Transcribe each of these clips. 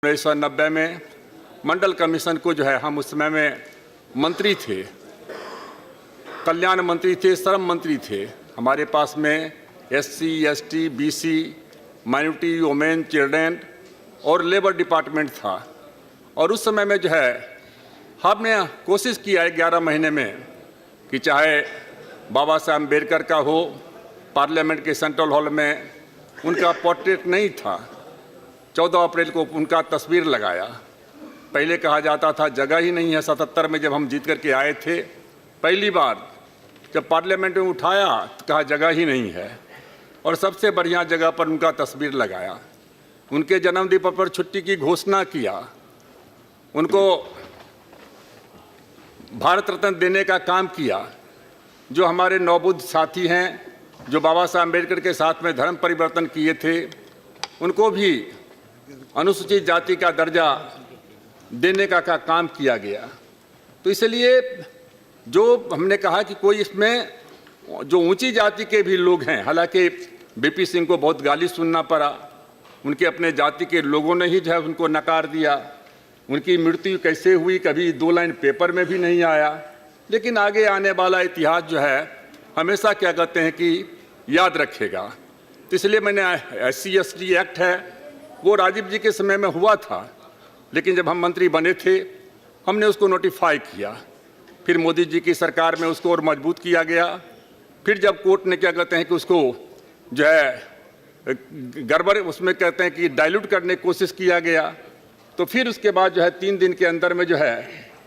1990 में मंडल कमीशन को जो है, हम उस समय में मंत्री थे, कल्याण मंत्री थे, श्रम मंत्री थे। हमारे पास में SC, ST, BC, minority, women, children और लेबर डिपार्टमेंट था। और उस समय में जो है हमने कोशिश किया है 11 महीने में कि चाहे बाबा साहब अम्बेडकर का हो, पार्लियामेंट के सेंट्रल हॉल में उनका पोर्ट्रेट नहीं था, 14 अप्रैल को उनका तस्वीर लगाया। पहले कहा जाता था जगह ही नहीं है। 77 में जब हम जीत करके आए थे, पहली बार जब पार्लियामेंट में उठाया तो कहा जगह ही नहीं है, और सबसे बढ़िया जगह पर उनका तस्वीर लगाया। उनके जन्मदिन पर छुट्टी की घोषणा किया, उनको भारत रत्न देने का काम किया। जो हमारे नवबुद्ध साथी हैं, जो बाबा साहब अम्बेडकर के साथ में धर्म परिवर्तन किए थे, उनको भी अनुसूचित जाति का दर्जा देने का काम किया गया। तो इसलिए जो हमने कहा कि कोई इसमें जो ऊंची जाति के भी लोग हैं, हालांकि BP सिंह को बहुत गाली सुनना पड़ा, उनके अपने जाति के लोगों ने ही जो है उनको नकार दिया। उनकी मृत्यु कैसे हुई कभी 2 लाइन पेपर में भी नहीं आया, लेकिन आगे आने वाला इतिहास जो है हमेशा क्या कहते हैं कि याद रखेगा। तो इसलिए मैंने SC ST एक्ट है, वो राजीव जी के समय में हुआ था, लेकिन जब हम मंत्री बने थे हमने उसको नोटिफाई किया। फिर मोदी जी की सरकार में उसको और मजबूत किया गया। फिर जब कोर्ट ने क्या कहते हैं कि उसको जो है गड़बड़, उसमें कहते हैं कि डाइल्यूट करने की कोशिश किया गया, तो फिर उसके बाद जो है 3 दिन के अंदर में जो है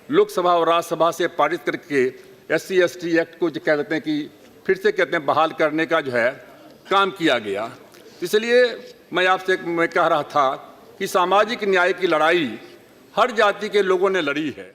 लोकसभा और राज्यसभा से पारित करके SC ST एक्ट को जो कहते हैं कि फिर से कहते हैं बहाल करने का जो है काम किया गया। इसलिए मैं आपसे कह रहा था कि सामाजिक न्याय की लड़ाई हर जाति के लोगों ने लड़ी है।